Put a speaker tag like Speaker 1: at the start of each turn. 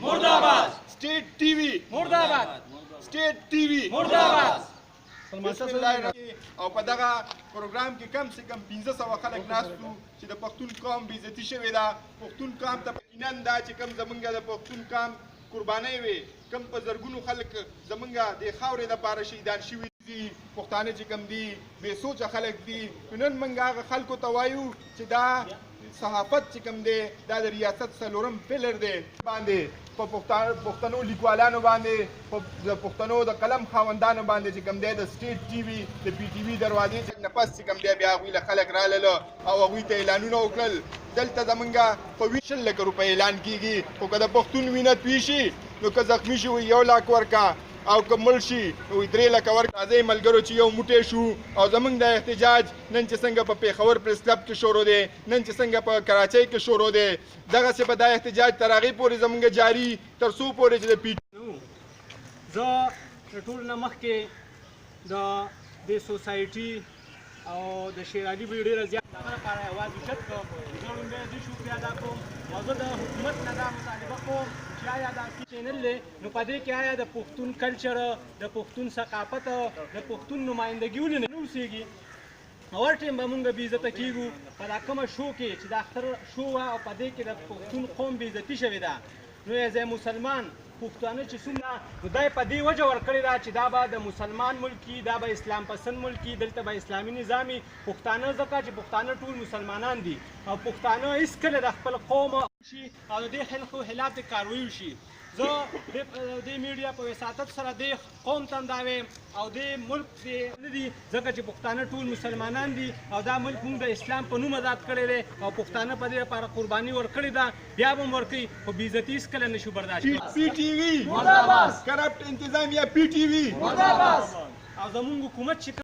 Speaker 1: मुर्दाबाद
Speaker 2: state TV
Speaker 1: मुर्दाबाद
Speaker 2: state TV
Speaker 1: मुर्दाबाद
Speaker 2: او په دغه پروګرام کې کم سے کم 1500 خلک ناستو چې د پښتون قوم بې عزتي شوې ده. پښتون قوم ته یقینا دا چې کم زمونږ د پښتون قوم قربانۍ وي، کم په زرګونو خلک زمونږ د خاورې دپاره شهیدان شوي دي، پښتانه چې کم دي بې سوچه خلک دي. نن موږ هغه خلکو ته وایو چې دا صحافت چې کوم دی دا د ریاست څلورم پلر دی باندې په پښتنو لیکوالانو باندې په پښتنو د قلم خاوندانو باندې چې کوم دی د سټیټ ټي وي د پی ټي وي دروازې نه پس چې کوم دی بیا هغوی له خلک رالله او هغوی ته اعلانونه وکړل. دلته زمونږ په 20 لکه روپۍ اعلان کېږي، خو که د پښتون وینه توی شي نو که زخمي شي 1 لاک ورکه او که مړ شي 3 لکه ورکړه. راځئ ملګرو چې یو موټی شو او زمونږ د احتجاج نن چې څنګه په پېښور پریس کلب کې شروع دی، نن چې څنګه په کراچۍ کې شروع دی، دغسې به دا احتجاج تر هغې پورې زمونږ جاري تر څو پورې چې د
Speaker 1: زه د ټول نه مخکې د دې سوسایټي او د شیر علي بوی ډېره زیات هغه لپاره اواز اوچت کړم. زه لومړی دې شکریه ادا کوم او زه د حکومت نه دا مطالبه کوم چې آیا دا چینل دی نو په دې کې آیا د پښتون کلچر، د پښتون ثقافت، د پښتون نمایندګي ولې نه اوسېږي. اور ټیم به مونږ بې عزته کېږو په دا کومه شو کې چې د اختر شو وه او په دې کې د پښتون قوم بې عزتي شوې ده. نو ایز مسلمان پښتانه چې څومره نو دا یې په دې وجه ورکړې ده چې دا به د مسلمان ملک وي، دا به اسلام پسند ملک وي، دلته به اسلامي نظام وي. پښتانه ځکه چې پښتانه ټول مسلمانان دي او پښتانه هېڅکله د خپل قوم شي او د دې خلقو خلاف کاروي وشي. زه د میډیا په وساطت سره د قوم ته دا وایم او د ملک نه دي ځکه چې پښتانه ټول مسلمانان دي او دا ملک موږ د اسلام په نوم آزاد کړی دی او پښتانه په دې لپاره قرباني ورکړې ده، بیا به هم ورکوي، خو بې عزتي هېڅکله نه شو برداشت کولی.
Speaker 2: پی ټي وي مرداباد، کرپټ انتظامیه پی ټي وي مرداباد او
Speaker 1: زمونږ حکومت چې